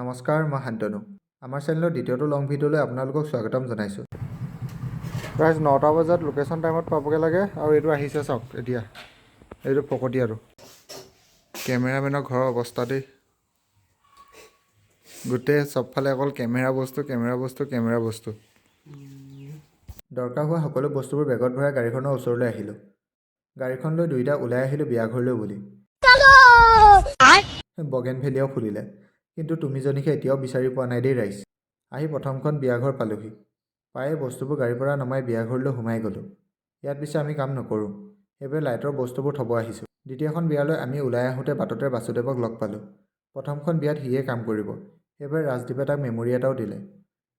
নমস্কাৰ, মই শান্তনু। আমাৰ চেনেলৰ দ্বিতীয়টো লং ভিডিঅ'লৈ আপোনালোকক স্বাগতম জনাইছোঁ। প্ৰায় 9টা বজাত লোকেশ্যন টাইমত পাবগৈ লাগে আৰু এইটো আহিছে চাওক এতিয়া। এইটো ফকটি আৰু কেমেৰামেনৰ ঘৰৰ অৱস্থা দেই। গোটেই চবফালে অকল কেমেৰা বস্তু। দৰকাৰ হোৱা সকলো বস্তুবোৰ বেগত ভৰাই গাড়ীখনৰ ওচৰলৈ আহিলোঁ। গাড়ীখন লৈ দুয়োটা ওলাই আহিলোঁ বিয়াঘৰলৈ বুলি। বগেনভেলিয়াও ফুলিলে, কিন্তু তুমিজনীকে এতিয়াও বিচাৰি পোৱা নাই দেই ৰাইজ। আহি প্ৰথমখন বিয়াঘৰ পালোহি। পায়ে বস্তুবোৰ গাড়ীৰ পৰা নমাই বিয়াঘৰলৈ সোমাই গ'লোঁ। ইয়াত পিছে আমি কাম নকৰোঁ, সেইবাবে লাইটৰ বস্তুবোৰ থ'ব আহিছোঁ। দ্বিতীয়খন বিয়ালৈ আমি ওলাই আহোঁতে বাটতে বাসুদেৱক লগ পালোঁ। প্ৰথমখন বিয়াত সিয়ে কাম কৰিব, সেইবাবে ৰাজদীপে তাক মেমৰি এটাও দিলে।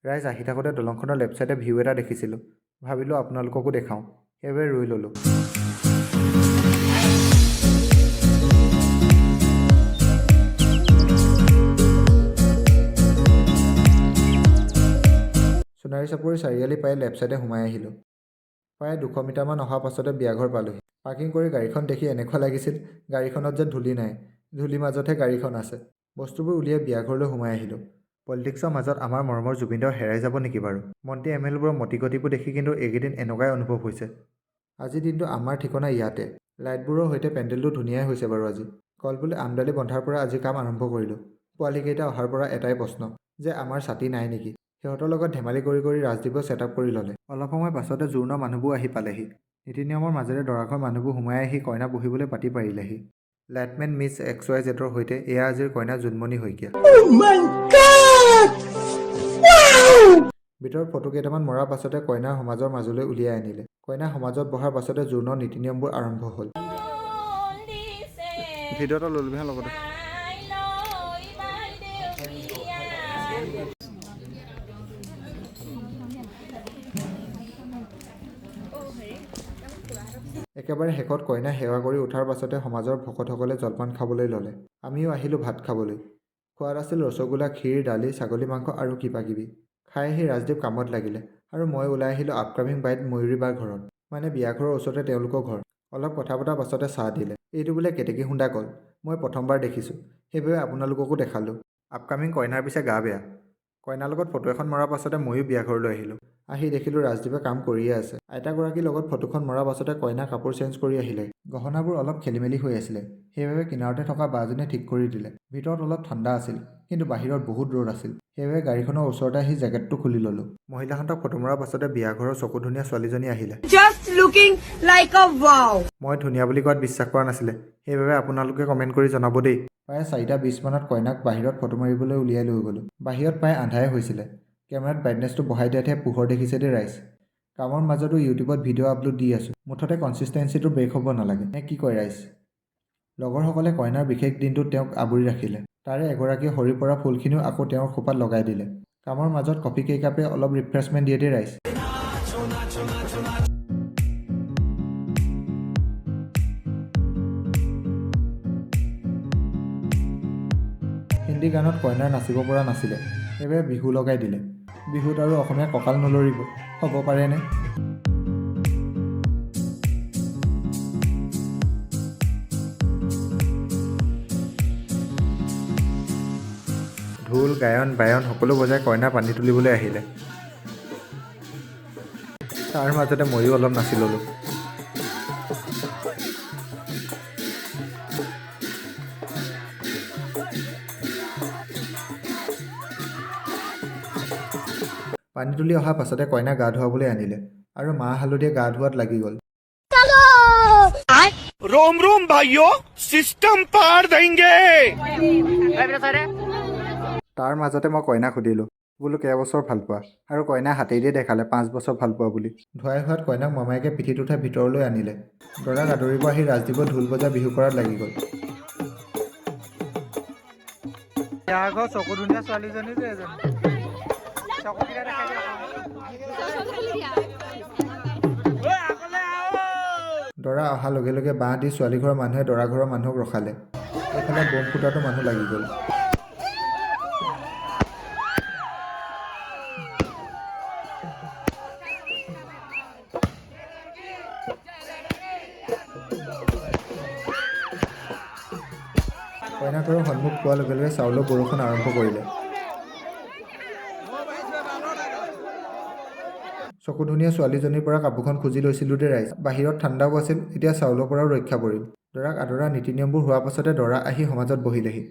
ৰাইজ আহি থাকোঁতে দলংখনৰ লেফ্ট ছাইডে ভিউ এটা দেখিছিলোঁ। ভাবিলোঁ আপোনালোককো দেখাওঁ, সেইবাবে ৰৈ ল'লোঁ। সোণাৰী চাপৰি চাৰিআলি পাই লেফ্ট ছাইডে সোমাই আহিলোঁ। প্ৰায় 200 মিটাৰমান অহাৰ পাছতে বিয়াঘৰ পালোহি। পাৰ্কিং কৰি গাড়ীখন দেখি এনেকুৱা লাগিছিল গাড়ীখনত যেন ধূলি নাই, ধূলিৰ মাজতহে গাড়ীখন আছে। বস্তুবোৰ উলিয়াই বিয়াঘৰলৈ সোমাই আহিলোঁ। পলিটিক্সৰ মাজত আমাৰ মৰমৰ জুবিনদাও হেৰাই যাব নেকি বাৰু? মন্ত্ৰী MLAবোৰৰ মতিগতিবোৰ দেখি কিন্তু এইকেইদিন এনেকুৱাই অনুভৱ হৈছে। আজিৰ দিনটো আমাৰ ঠিকনা ইয়াতে। লাইটবোৰৰ সৈতে পেণ্ডেলটো ধুনীয়াই হৈছে বাৰু আজি। কলপুলি আমদালি বন্ধাৰ পৰা আজি কাম আৰম্ভ কৰিলোঁ। পোৱালীকেইটা অহাৰ পৰা এটাই প্ৰশ্ন যে আমাৰ ছাতি নাই নেকি? সিহঁতৰ লগত ধেমালি কৰি ৰাজদীপেও ছেটআপ কৰি ল'লে। অলপ সময় পাছতে জোৰোণৰ মানুহবোৰ আহি পালেহি। নীতি নিয়মৰ মাজেৰে দৰাঘৰ মানুহবোৰ সোমাই আহি কইনা বহিবলৈ পাতি পাৰিলেহি। লাইটমেন মিছ XYZৰ সৈতে এয়া আজিৰ কইনা জোনমণি শইকীয়া। ভিতৰত ফটো কেইটামান মৰাৰ পাছতে কইনাৰ সমাজৰ মাজলৈ উলিয়াই আনিলে। কইনা সমাজত বহাৰ পাছতে জোৰোণৰ নীতি নিয়মবোৰ আৰম্ভ হ'ল। ভিডিঅ' এটা ল'লো হে লগতে। একেবাৰে শেষত কইনা সেৱা কৰি উঠাৰ পাছতে সমাজৰ ভকতসকলে জলপান খাবলৈ ল'লে। আমিও আহিলোঁ ভাত খাবলৈ। খোৱাত আছিল ৰসগোল্লা, ক্ষীৰ, দালি, ছাগলী মাংস আৰু কিবাকিবি। খাই আহি ৰাজদীপ কামত লাগিলে আৰু মই ওলাই আহিলোঁ আপকামিং ব্ৰাইড ময়ূৰী বাৰ ঘৰত। মানে বিয়াঘৰৰ ওচৰতে তেওঁলোকৰ ঘৰ। অলপ কথা পতাৰ পাছতে চাহ দিলে। এইটো বোলে কেতেকী খুন্দা কল। মই প্ৰথমবাৰ দেখিছোঁ, সেইবাবে আপোনালোককো দেখালোঁ। আপকামিং কইনাৰ পিছে গা বেয়া। কইনাৰ লগত ফটো এখন মৰাৰ পাছতে ময়ো বিয়াঘৰলৈ আহিলোঁ। আহি দেখিলোঁ ৰাজদীপে কাম কৰিয়ে আছে। আইতাগৰাকীৰ লগত ফটোখন মৰাৰ পাছতে কইনা কাপোৰ চেঞ্জ কৰি আহিলে। গহনাবোৰ অলপ খেলিমেলি হৈ আছিলে, সেইবাবে কিনাৰতে থকা বাজনীয়ে ঠিক কৰি দিলে। ভিতৰত অলপ ঠাণ্ডা আছিল, কিন্তু বাহিৰত বহুত ৰ'দ আছিল, সেইবাবে গাড়ীখনৰ ওচৰতে আহি জেকেটটো খুলি ল'লোঁ। মহিলাহঁতক ফটো মৰাৰ পাছতে বিয়াঘৰৰ চকু ধুনীয়া ছোৱালীজনী আহিলে। মই ধুনীয়া বুলি কোৱাত বিশ্বাস কৰা নাছিলে, সেইবাবে আপোনালোকে কমেণ্ট কৰি জনাব দেই। প্ৰায় 4:20 মানত কইনাক বাহিৰত ফটো মাৰিবলৈ উলিয়াই লৈ গ'লোঁ। বাহিৰত প্ৰায় আন্ধাৰে হৈছিলে। কেমেৰাত ব্ৰাইটনেছটো বঢ়াই দিয়াতহে পোহৰ দেখিছে দেই ৰাইজ। কামৰ মাজতো ইউটিউবত ভিডিঅ' আপলোড দি আছোঁ। মুঠতে কনচিষ্টেঞ্চিটো ব্ৰেক হ'ব নালাগে, নে কি কয় ৰাইজ? লগৰসকলে কইনাৰ বিশেষ দিনটোত তেওঁক আৱৰি ৰাখিলে। তাৰে এগৰাকীয়ে সৰি পৰা ফুলখিনিও আকৌ তেওঁৰ খোপাত লগাই দিলে। কামৰ মাজত কফি কেইকাপে অলপ ৰিফ্ৰেছমেণ্ট দিয়ে দেই ৰাইজ। হিন্দী গানত কইনাৰ নাচিব পৰা নাছিলে, সেইবাবে বিহু লগাই দিলে। বিহুত আৰু অসমীয়া কঁকাল নলৰিব, হ'ব পাৰেনে? ঢোল, গায়ন, বায়ন সকলো বজাই কইনা পানী তুলিবলৈ আহিলে। তাৰ মাজতে ময়ো অলপ নাচি ল'লোঁ। পানী তুলি অহাৰ পাছতে কইনা গা ধুৱাবলৈ আনিলে আৰু মাহ হালধিয়ে গা ধুৱাত লাগি গ'ল। रोम रोम भाइयों सिस्टम पार देंगे। তাৰ মাজতে মই কইনাক সুধিলোঁ, বোলো কেইবছৰ ভাল পোৱা? আৰু কইনাই হাতেদিয়ে দেখালে 5 বছৰ ভাল পোৱা বুলি। ধুৱাই হোৱাত কইনাক মামায়েকে পিঠিত উঠাই ভিতৰলৈ আনিলে। দৰাক আদৰিব আহি ৰাজদীপৰ ঢোল বজাই বিহু কৰাত লাগি গ'ল। চকু ধুনীয়া ছোৱালীজনী যে দৰা অহাৰ লগে লগে বাঁহ দি ছোৱালী ঘৰৰ মানুহে দৰা ঘৰৰ মানুহক ৰখালে। এইফালে বম ফুটাটো মানুহ লাগি গ'ল। কইনা ঘৰৰ সন্মুখ পোৱাৰ লগে লগে চাউলৰ বৰষুণ আৰম্ভ কৰিলে। চকুধুনীয়া ছোৱালীজনীৰ পৰা কাপোৰখন খুজি লৈছিলোঁ দে ৰাইজ। বাহিৰত ঠাণ্ডাও আছিল, এতিয়া চাউলৰ পৰাও ৰক্ষা পৰিল। দৰাক আদৰা নীতি নিয়মবোৰ হোৱাৰ পাছতে দৰা আহি সমাজত বহিলেহি।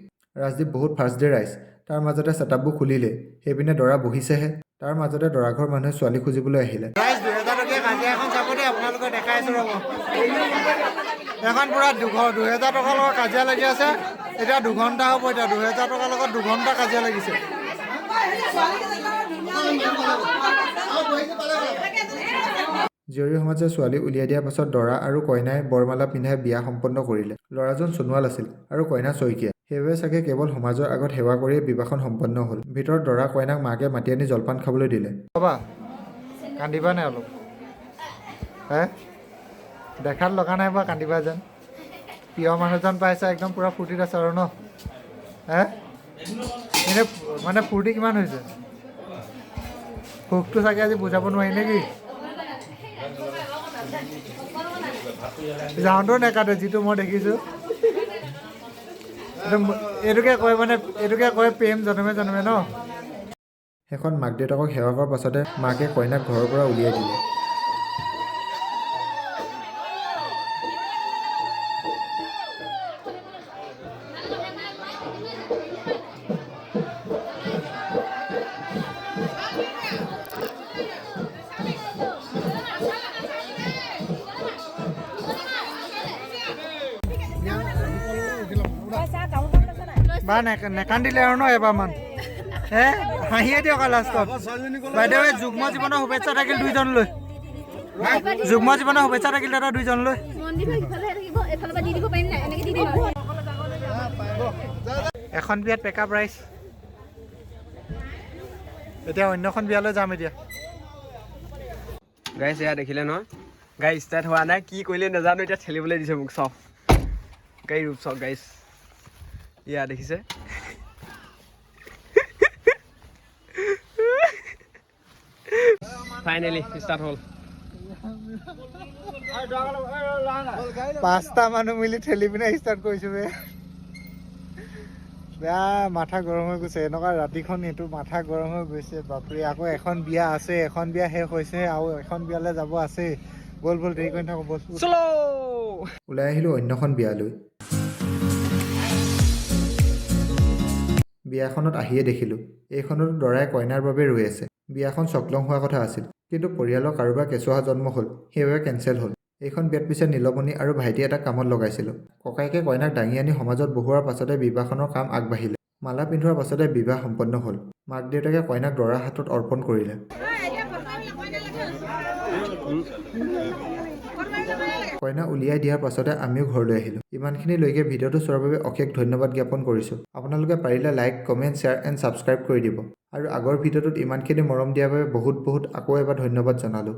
ৰাজদীপ বহুত ফাৰ্ষ্ট ডে ৰাইজ। তাৰ মাজতে ছেটআপবোৰ খুলিলে, সেইপিনে দৰা বহিছেহে। তাৰ মাজতে দৰাঘৰ মানুহে ছোৱালী খুজিবলৈ আহিলে। ৰাইজ 2000 টকীয়া কাজিয়া এখন চাব দেই, আপোনালোকে দেখাই আছো ৰ'ব। এখন পুৰা 2000 টকাৰ লগত কাজিয়া লাগি আছে। এতিয়া 2 ঘণ্টা হ'ব, এতিয়া 2000 টকাৰ লগত 2 ঘণ্টা কাজিয়া লাগিছে। জীয়ৰী সমাজে ছোৱালী উলিয়াই দিয়াৰ পাছত দৰা আৰু কইনাই বৰমালা পিন্ধাই বিয়া সম্পন্ন কৰিলে। ল'ৰাজন সোণোৱাল আছিল আৰু কইনা শইকীয়া। সেইবাবে চাগে কেৱল সমাজৰ আগত সেৱা কৰিয়েই বিবাহখন সম্পন্ন হ'ল। ভিতৰত দৰা কইনাক মাকে মাতি আনি জলপান খাবলৈ দিলে। বাবা কান্দিবা নে অলপ? দেখাত লগা নাই বা কান্দিবা যেন। প্ৰিয় মানুহজন পাইছা, একদম পুৰা ফূৰ্তিত আছে আৰু ন? এনে মানে ফূৰ্তি কিমান হৈছে? সুখটো চাগে আজি বুজাব নোৱাৰি নেকি? যাওঁতেও নেকাটে, যিটো মই দেখিছোঁ। এইটোকে কয় প্ৰেম জনমে জনমে ন? শেষত মাক দেউতাকক সেৱা কৰাৰ পাছতে মাকে কইনাক ঘৰৰ পৰা উলিয়াই দিলে। বা নেকান্দিলে আৰু ন এবাৰমান? হাঁহিয়ে দিয়ক লাষ্টত। বাইদেউ যুগ্ম জীৱনৰ শুভেচ্ছা থাকিল দুইজনলৈ। যুগ্ম জীৱনৰ শুভেচ্ছা থাকিল দাদা দুইজনলৈ। এখন বিয়াত পেকআপ ৰাইজ। এতিয়া অন্যখন বিয়ালৈ যাম এতিয়া। গাইছ এয়া দেখিলে নহয়, গাড়ী ষ্টাৰ্ট হোৱা নাই, কি কৰিলে নাজানো, এতিয়া ঠেলিবলৈ দিছে মোক। চাওক গাড়ী ৰূপ চাওক গাইছ, এয়া দেখিছে। ফাইনেলি ষ্টাৰ্ট হ'ল। 5টা মানুহ মিলি ঠেলি পিনে ষ্টাৰ্ট কৰিছোঁ বে। বেয়া মাথা গৰম হৈ গৈছে, এনেকুৱা ৰাতিখন এইটো মাথা গৰম হৈ গৈছে বাপৰে। আকৌ এখন বিয়া আছে, এখন বিয়া শেষ হৈছে আৰু এখন বিয়ালৈ যাব আছে। বল দেৰি কৰি থাকোঁ, বল। ওলাই আহিলোঁ অন্যখন বিয়ালৈ। বিয়াখনত আহিয়ে দেখিলোঁ এইখনতো দৰাই কইনাৰ বাবে ৰৈ আছে। বিয়াখন চকলং হোৱা কথা আছিল, কিন্তু পৰিয়ালৰ কাৰোবাৰ কেঁচুৱা জন্ম হ'ল, সেইবাবে কেঞ্চেল হ'ল। এইখন বিয়াত পিছে নীলমণি আৰু ভাইটি এটা কামত লগাইছিলোঁ। ককাইকে কইনাক দাঙি আনি সমাজত বহুৱাৰ পাছতে বিবাহখনৰ কাম আগবাঢ়িলে। মালা পিন্ধোৱাৰ পাছতে বিবাহ সম্পন্ন হ'ল। মাক দেউতাকে কইনাক দৰাৰ হাতত অৰ্পণ কৰিলে। কইনা উলিয়াই দিয়াৰ পাছতে আমিও ঘৰলৈ আহিলোঁ। ইমানখিনিলৈকে ভিডিঅ'টো চোৱাৰ বাবে অশেষ ধন্যবাদ জ্ঞাপন কৰিছোঁ। আপোনালোকে পাৰিলে like, comment, share and subscribe কৰি দিব। আৰু আগৰ ভিডিঅ'টোত ইমানখিনি মৰম দিয়াৰ বাবে বহুত আকৌ এবাৰ ধন্যবাদ জনালোঁ।